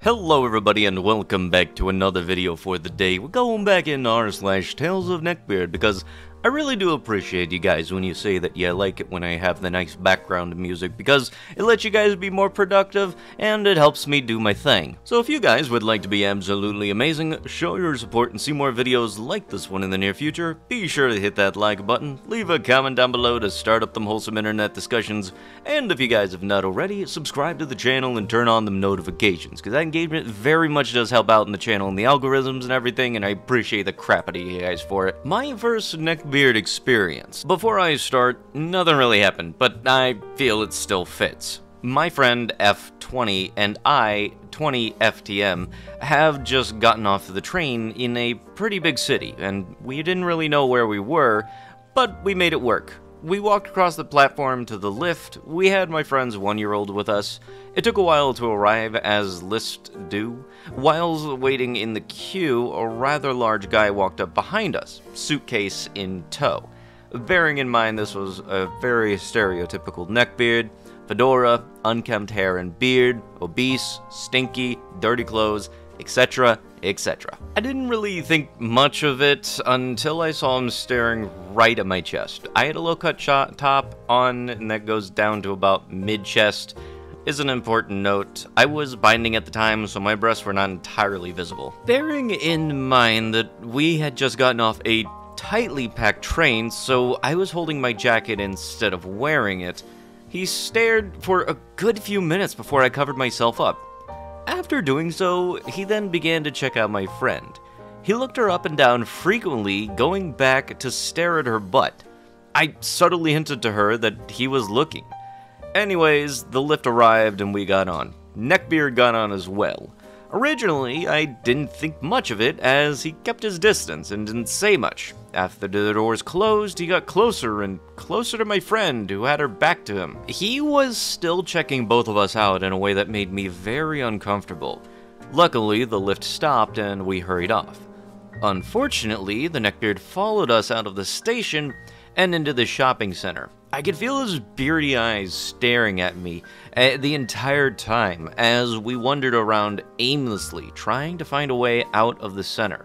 Hello everybody and welcome back to another video for the day. We're going back in r/talesofneckbeard because I really do appreciate you guys when you say that you like it when I have the nice background music because it lets you guys be more productive and it helps me do my thing. So if you guys would like to be absolutely amazing, show your support and see more videos like this one in the near future, be sure to hit that like button, leave a comment down below to start up them wholesome internet discussions, and if you guys have not already, subscribe to the channel and turn on the notifications because that engagement very much does help out in the channel and the algorithms and everything, and I appreciate the crap out of you guys for it. My first neckbeard experience. Before I start, nothing really happened, but I feel it still fits. My friend F20 and I, 20 FTM, have just gotten off the train in a pretty big city, and we didn't really know where we were, but we made it work. We walked across the platform to the lift. We had my friend's 1-year-old with us. It took a while to arrive, as lifts do. While waiting in the queue, a rather large guy walked up behind us, suitcase in tow. Bearing in mind this was a very stereotypical neckbeard, fedora, unkempt hair and beard, obese, stinky, dirty clothes, etc., etc. I didn't really think much of it until I saw him staring right at my chest. I had a low-cut top on, and that goes down to about mid-chest. Is an important note. I was binding at the time, so my breasts were not entirely visible. Bearing in mind that we had just gotten off a tightly packed train, so I was holding my jacket instead of wearing it, he stared for a good few minutes before I covered myself up. After doing so, he then began to check out my friend. He looked her up and down frequently, going back to stare at her butt. I subtly hinted to her that he was looking. Anyways, the lift arrived and we got on. Neckbeard got on as well. Originally, I didn't think much of it as he kept his distance and didn't say much. After the doors closed, he got closer and closer to my friend who had her back to him. He was still checking both of us out in a way that made me very uncomfortable. Luckily, the lift stopped and we hurried off. Unfortunately, the neckbeard followed us out of the station and into the shopping center. I could feel his beardy eyes staring at me the entire time as we wandered around aimlessly, trying to find a way out of the center.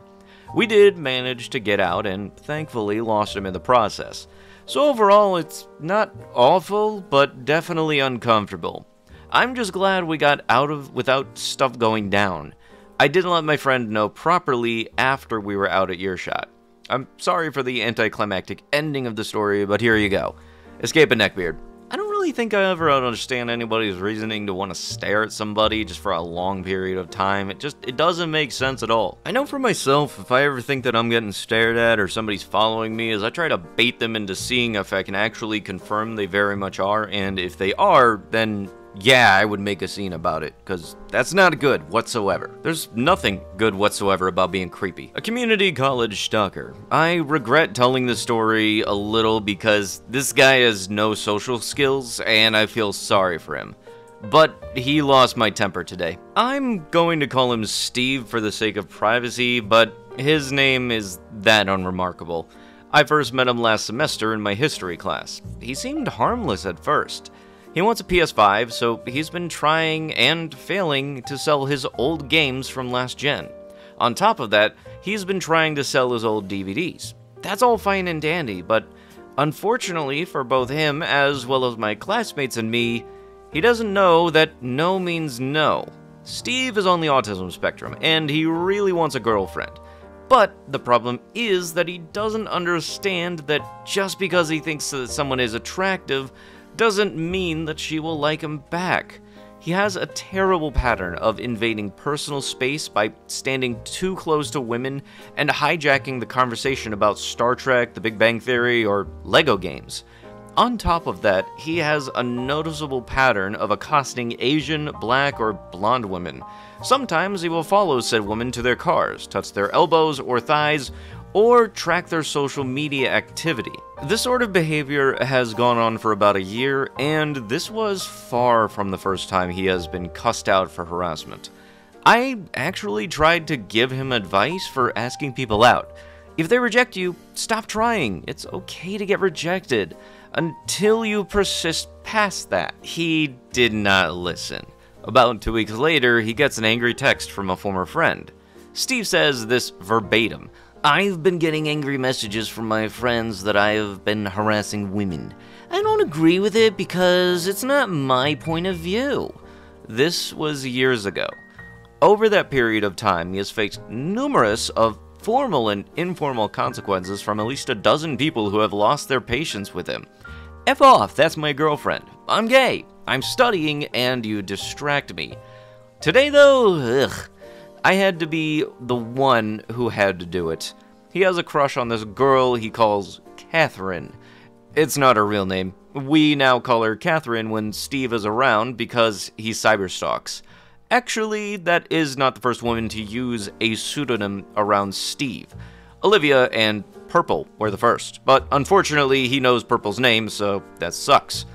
We did manage to get out and thankfully lost him in the process. So overall, it's not awful, but definitely uncomfortable. I'm just glad we got out of without stuff going down. I didn't let my friend know properly after we were out at earshot. I'm sorry for the anticlimactic ending of the story, but here you go. Escape a neckbeard. I don't really think I ever understand anybody's reasoning to want to stare at somebody just for a long period of time. It doesn't make sense at all. I know for myself, if I ever think that I'm getting stared at or somebody's following me, is I try to bait them into seeing if I can actually confirm they very much are, and if they are, then yeah, I would make a scene about it, because that's not good whatsoever. There's nothing good whatsoever about being creepy. A community college stalker. I regret telling this story a little because this guy has no social skills, and I feel sorry for him. But he lost my temper today. I'm going to call him Steve for the sake of privacy, but his name is that unremarkable. I first met him last semester in my history class. He seemed harmless at first. He wants a PS5, so he's been trying and failing to sell his old games from last gen. On top of that, he's been trying to sell his old DVDs. That's all fine and dandy, but unfortunately for both him as well as my classmates and me, he doesn't know that no means no. Steve is on the autism spectrum, and he really wants a girlfriend. But the problem is that he doesn't understand that just because he thinks that someone is attractive doesn't mean that she will like him back. He has a terrible pattern of invading personal space by standing too close to women and hijacking the conversation about Star Trek, The Big Bang Theory, or Lego games. On top of that, he has a noticeable pattern of accosting Asian, black, or blonde women. Sometimes he will follow said women to their cars, touch their elbows or thighs, or track their social media activity. This sort of behavior has gone on for about a year, and this was far from the first time he has been cussed out for harassment. I actually tried to give him advice for asking people out. If they reject you, stop trying. It's okay to get rejected until you persist past that. He did not listen. About 2 weeks later, he gets an angry text from a former friend. Steve says this verbatim: "I've been getting angry messages from my friends that I have been harassing women. I don't agree with it because it's not my point of view." This was years ago. Over that period of time, he has faced numerous of formal and informal consequences from at least a dozen people who have lost their patience with him. F off, that's my girlfriend. I'm gay. I'm studying and you distract me. Today though, I had to be the one who had to do it. He has a crush on this girl he calls Catherine. It's not her real name. We now call her Catherine when Steve is around because he cyberstalks. Actually, that is not the first woman to use a pseudonym around Steve. Olivia and Purple were the first, but unfortunately he knows Purple's name, so that sucks.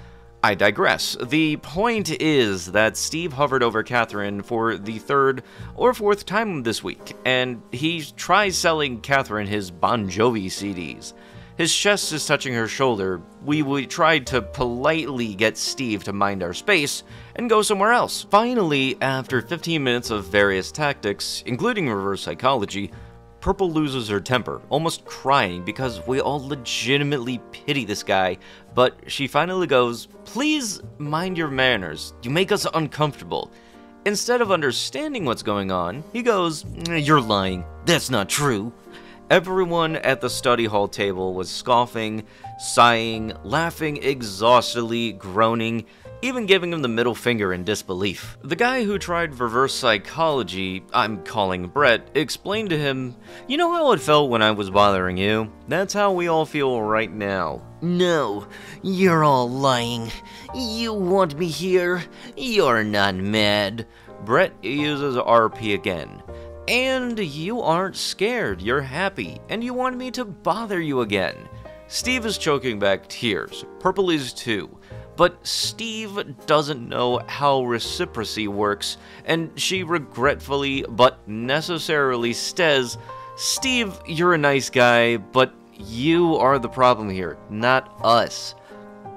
I digress. The point is that Steve hovered over Catherine for the third or fourth time this week, and he tries selling Catherine his Bon Jovi CDs. His chest is touching her shoulder. We tried to politely get Steve to mind our space and go somewhere else. Finally, after 15 minutes of various tactics, including reverse psychology, Purple loses her temper, almost crying because we all legitimately pity this guy, but she finally goes, "Please mind your manners, you make us uncomfortable." Instead of understanding what's going on, he goes, "You're lying, that's not true." Everyone at the study hall table was scoffing, sighing, laughing exhaustedly, groaning, even giving him the middle finger in disbelief. The guy who tried reverse psychology, I'm calling Brett, explained to him, "You know how it felt when I was bothering you? That's how we all feel right now." "No, you're all lying. You want me here? You're not mad." Brett uses RP again. "And you aren't scared, you're happy, and you want me to bother you again." Steve is choking back tears. Purple is too. But Steve doesn't know how reciprocity works, and she regretfully but necessarily says, "Steve, you're a nice guy, but you are the problem here, not us."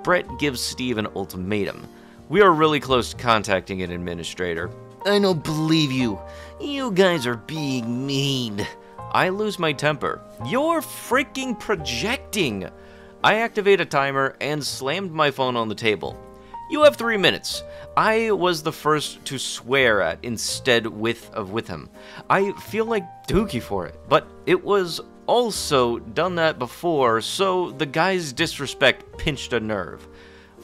Brett gives Steve an ultimatum. We are really close to contacting an administrator. "I don't believe you. You guys are being mean." I lose my temper. "You're freaking projecting!" I activate a timer and slammed my phone on the table. "You have 3 minutes." I was the first to swear at instead with him. I feel like Dookie for it, but it was also done that before, so the guy's disrespect pinched a nerve.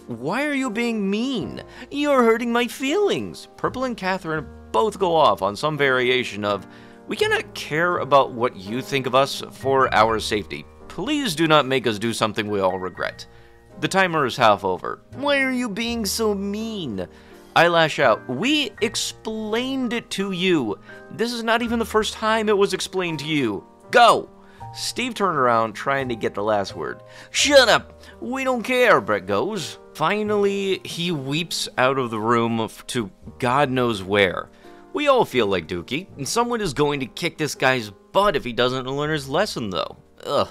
"Why are you being mean? You're hurting my feelings." Purple and Catherine both go off on some variation of, "We cannot care about what you think of us for our safety. Please do not make us do something we all regret." The timer is half over. "Why are you being so mean?" I lash out. "We explained it to you. This is not even the first time it was explained to you. Go!" Steve turned around, trying to get the last word. "Shut up! We don't care," Brett goes. Finally, he weeps out of the room to God knows where. We all feel like Dookie, and someone is going to kick this guy's butt if he doesn't learn his lesson, though. Ugh.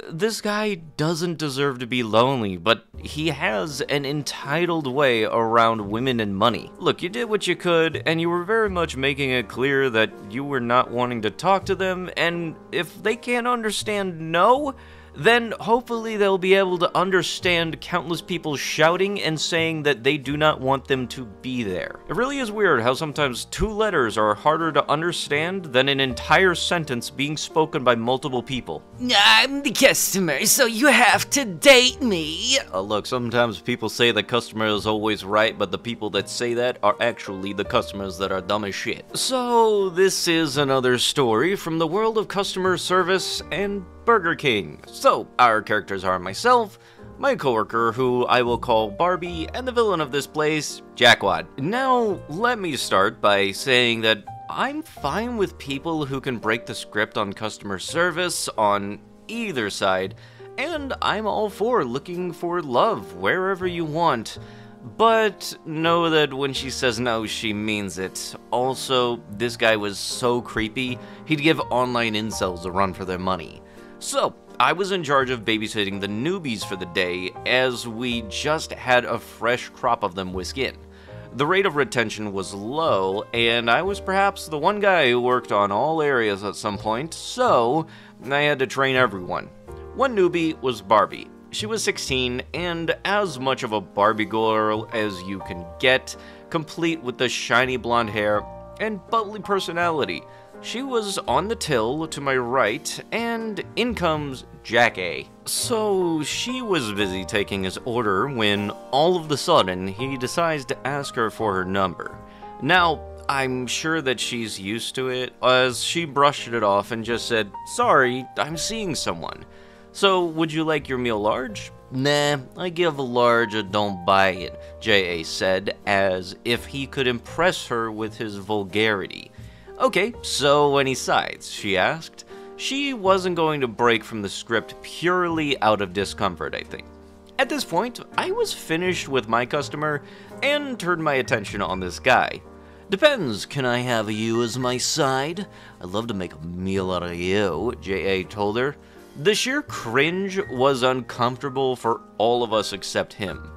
This guy doesn't deserve to be lonely, but he has an entitled way around women and money. Look, you did what you could, and you were very much making it clear that you were not wanting to talk to them, and if they can't understand no, then hopefully they'll be able to understand countless people shouting and saying that they do not want them to be there. It really is weird how sometimes 2 letters are harder to understand than an entire sentence being spoken by multiple people. "I'm the customer, so you have to date me." Look, sometimes people say the customer is always right, but the people that say that are actually the customers that are dumb as shit. So this is another story from the world of customer service and Burger King. So, our characters are myself, my coworker, who I will call Barbie, and the villain of this place, Jackwad. Now, let me start by saying that I'm fine with people who can break the script on customer service on either side, and I'm all for looking for love wherever you want. But know that when she says no, she means it. Also, this guy was so creepy, he'd give online incels a run for their money. So, I was in charge of babysitting the newbies for the day, as we just had a fresh crop of them whisk in. The rate of retention was low, and I was perhaps the one guy who worked on all areas at some point, so I had to train everyone. One newbie was Barbie. She was 16 and as much of a Barbie girl as you can get, complete with the shiny blonde hair and bubbly personality. She was on the till to my right, and in comes Jack A. So she was busy taking his order when all of a sudden he decides to ask her for her number. Now, I'm sure that she's used to it, as she brushed it off and just said, "Sorry, I'm seeing someone." "So, would you like your meal large?" Nah, I give a large or don't buy it, J.A. said, as if he could impress her with his vulgarity. "Okay, so any sides?" she asked. She wasn't going to break from the script purely out of discomfort, I think. At this point, I was finished with my customer and turned my attention on this guy. "Depends, can I have you as my side? I'd love to make a meal out of you," J.A. told her. The sheer cringe was uncomfortable for all of us except him.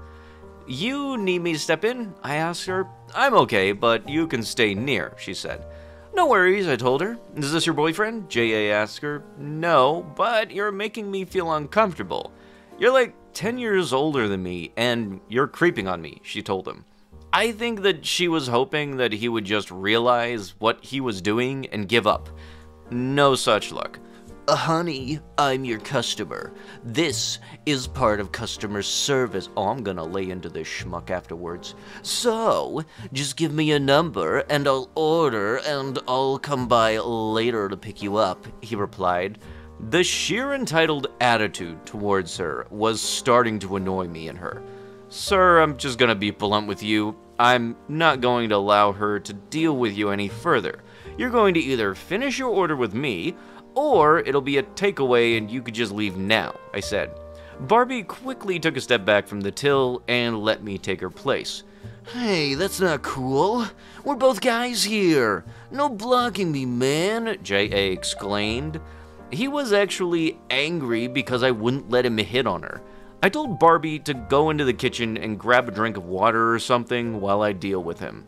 "You need me to step in?" I asked her. "I'm okay, but you can stay near," she said. "No worries," I told her. "Is this your boyfriend?" J.A. asked her. "No, but you're making me feel uncomfortable. You're like 10 years older than me, and you're creeping on me," she told him. I think that she was hoping that he would just realize what he was doing and give up. No such luck. Honey, I'm your customer. This is part of customer service." Oh, I'm gonna lay into this schmuck afterwards. "So, just give me a number and I'll order and I'll come by later to pick you up," he replied. The sheer entitled attitude towards her was starting to annoy me in her. "Sir, I'm just gonna be blunt with you. I'm not going to allow her to deal with you any further. You're going to either finish your order with me, or it'll be a takeaway and you could just leave now," I said. Barbie quickly took a step back from the till and let me take her place. "Hey, that's not cool. We're both guys here. No blocking me, man," J.A. exclaimed. He was actually angry because I wouldn't let him hit on her. I told Barbie to go into the kitchen and grab a drink of water or something while I deal with him.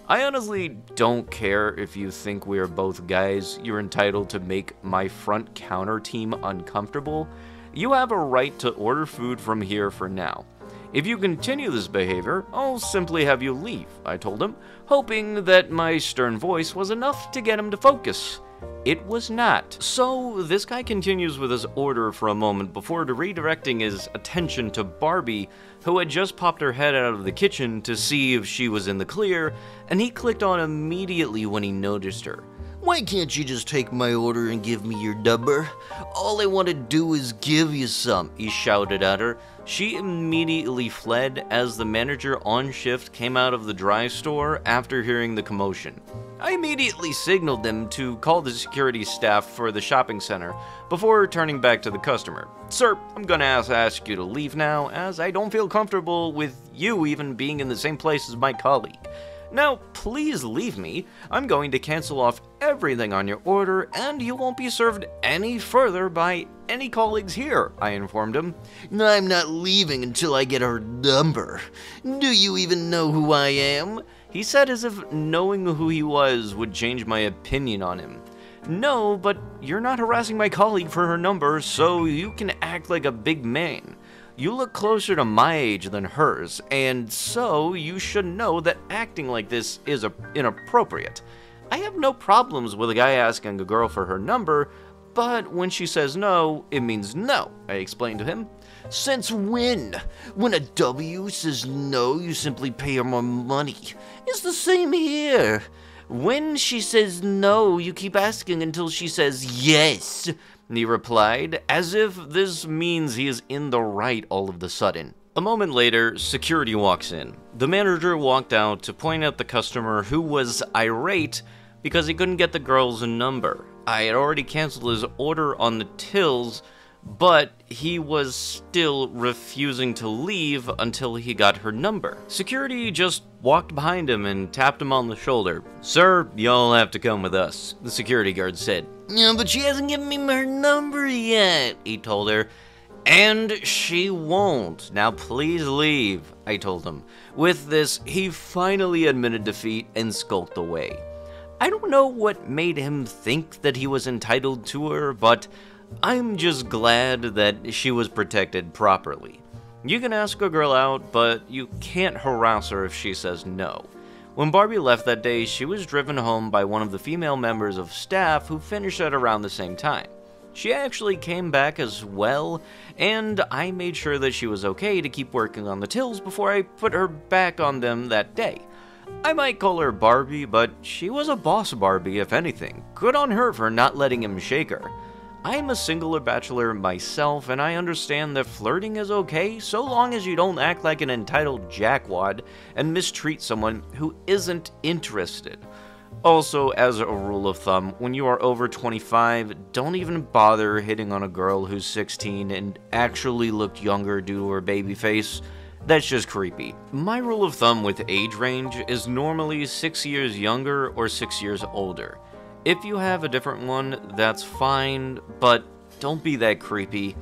I honestly don't care if you think we are both guys. You're entitled to make my front counter team uncomfortable. You have a right to order food from here for now. If you continue this behavior, I'll simply have you leave, I told him, hoping that my stern voice was enough to get him to focus. It was not. So this guy continues with his order for a moment before redirecting his attention to Barbie, who had just popped her head out of the kitchen to see if she was in the clear, and he clicked on immediately when he noticed her. "Why can't you just take my order and give me your number? All I want to do is give you some," he shouted at her. She immediately fled as the manager on shift came out of the dry store after hearing the commotion. I immediately signaled them to call the security staff for the shopping center before turning back to the customer. "Sir, I'm gonna ask you to leave now, as I don't feel comfortable with you even being in the same place as my colleague. Now, please leave me. I'm going to cancel off everything on your order, and you won't be served any further by any colleagues here," I informed him. "I'm not leaving until I get her number. Do you even know who I am?" He said as if knowing who he was would change my opinion on him. "No, but you're not harassing my colleague for her number, so you can act like a big man. You look closer to my age than hers, and so you should know that acting like this is inappropriate. I have no problems with a guy asking a girl for her number, but when she says no, it means no," I explained to him. "Since when? When a W says no, you simply pay her more money. It's the same here. When she says no, you keep asking until she says yes," he replied, as if this means he is in the right all of a sudden. A moment later, security walks in. The manager walked out to point out the customer who was irate because he couldn't get the girl's number. I had already canceled his order on the tills, but he was still refusing to leave until he got her number. Security just walked behind him and tapped him on the shoulder. "Sir, you'll have to come with us," the security guard said. "Yeah, but she hasn't given me her number yet," he told her. And she won't. Now please leave, I told him. With this, he finally admitted defeat and skulked away. I don't know what made him think that he was entitled to her, but I'm just glad that she was protected properly. You can ask a girl out, but you can't harass her if she says no. When Barbie left that day, she was driven home by one of the female members of staff who finished at around the same time. She actually came back as well, and I made sure that she was okay to keep working on the tills before I put her back on them that day. I might call her Barbie, but she was a boss Barbie if anything. Good on her for not letting him shake her. I'm a singular bachelor myself, and I understand that flirting is okay so long as you don't act like an entitled jackwad and mistreat someone who isn't interested. Also, as a rule of thumb, when you are over 25, don't even bother hitting on a girl who's 16 and actually looked younger due to her baby face. That's just creepy. My rule of thumb with age range is normally 6 years younger or 6 years older. If you have a different one, that's fine, but don't be that creepy.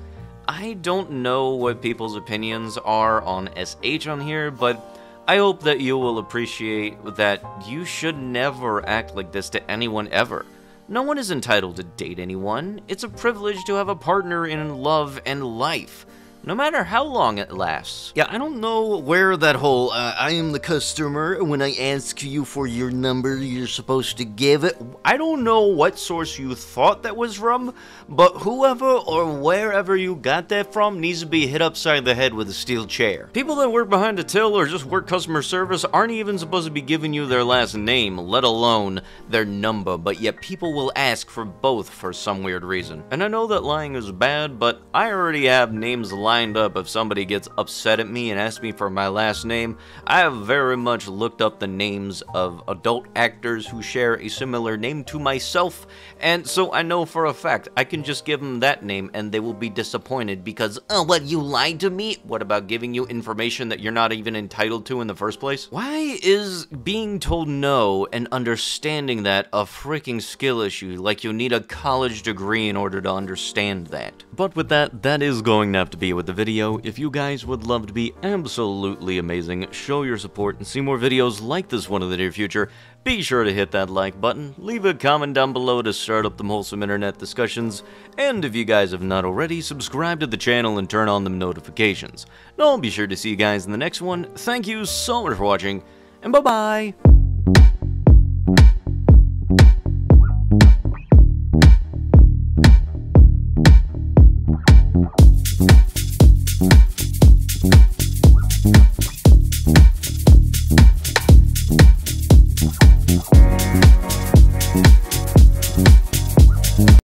I don't know what people's opinions are on SH on here, but I hope that you will appreciate that you should never act like this to anyone ever. No one is entitled to date anyone. It's a privilege to have a partner in love and life, no matter how long it lasts. Yeah, I don't know where that whole, I am the customer, when I ask you for your number, you're supposed to give it. I don't know what source you thought that was from, but whoever or wherever you got that from needs to be hit upside the head with a steel chair. People that work behind a till or just work customer service aren't even supposed to be giving you their last name, let alone their number, but yet people will ask for both for some weird reason. And I know that lying is bad, but I already have names lined up if somebody gets upset at me and asks me for my last name. I have very much looked up the names of adult actors who share a similar name to myself, and so I know for a fact I can just give them that name and they will be disappointed because, oh, what, you lied to me? What about giving you information that you're not even entitled to in the first place? Why is being told no and understanding that a freaking skill issue, like you need a college degree in order to understand that? But with that, that is going to have to be with the video. If you guys would love to be absolutely amazing, show your support, and see more videos like this one in the near future, be sure to hit that like button, leave a comment down below to start up the wholesome internet discussions, and if you guys have not already, subscribe to the channel and turn on the notifications. And I'll be sure to see you guys in the next one. Thank you so much for watching, and bye-bye!